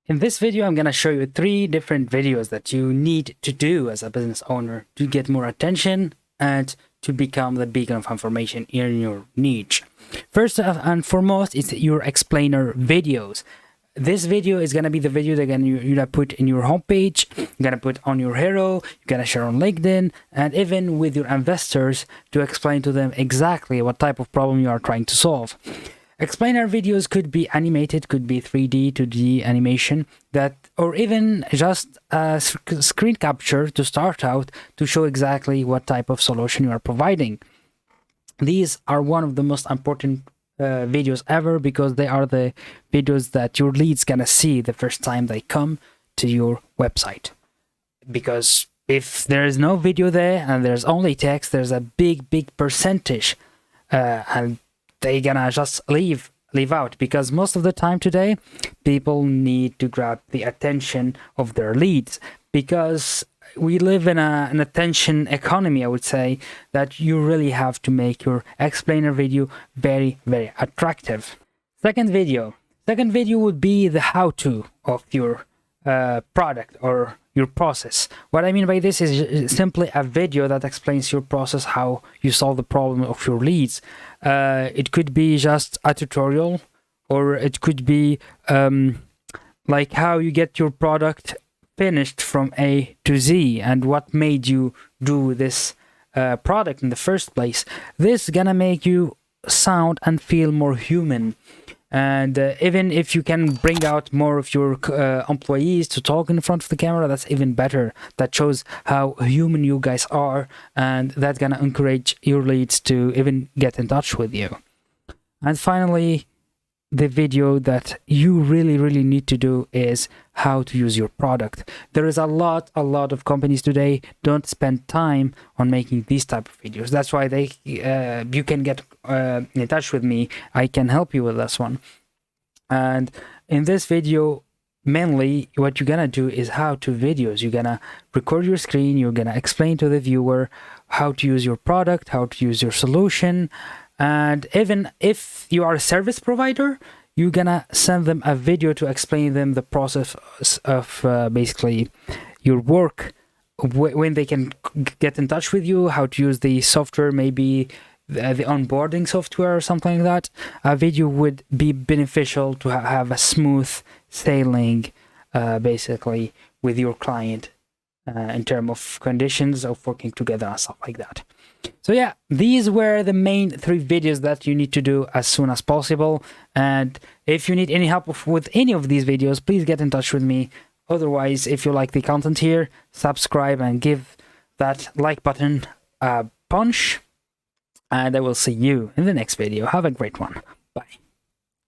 In this video, I'm going to show you 3 different videos that you need to do as a business owner to get more attention and to become the beacon of information in your niche. First and foremost, it's your explainer videos. This video is going to be the video that you're going to put in your homepage, you're going to put on your hero, you're going to share on LinkedIn, and even with your investors to explain to them exactly what type of problem you are trying to solve. Explainer videos could be animated, could be 3D, 2D animation, or even just a screen capture to start out to show exactly what type of solution you are providing. These are one of the most important videos ever because they are the videos that your leads gonna see the first time they come to your website. Because if there is no video there and there's only text, there's a big percentage and they gonna just leave out, because most of the time today people need to grab the attention of their leads, because we live in an attention economy. I would say that you really have to make your explainer video very attractive. Second video would be the how-to of your product or your process. What I mean by this is simply a video that explains your process, how you solve the problem of your leads. It could be just a tutorial, or it could be like how you get your product finished from A to Z and what made you do this product in the first place. This is gonna make you sound and feel more human. And even if you can bring out more of your employees to talk in front of the camera, that's even better. That shows how human you guys are, and that's gonna encourage your leads to even get in touch with you. And finally, the video that you really need to do is how to use your product. There is a lot of companies today don't spend time on making these type of videos. That's why you can get in touch with me. I can help you with this one. And in this video, mainly what you're gonna do is how-to videos. You're gonna record your screen, you're gonna explain to the viewer how to use your product, how to use your solution. And even if you are a service provider, you're gonna send them a video to explain them the process of basically your work, when they can get in touch with you, how to use the software, maybe the onboarding software or something like that. A video would be beneficial to have a smooth sailing basically with your client in terms of conditions of working together and stuff like that. So yeah, these were the main 3 videos that you need to do as soon as possible. And if you need any help with any of these videos, please get in touch with me. Otherwise, if you like the content here, subscribe and give that like button a punch. And I will see you in the next video. Have a great one. Bye.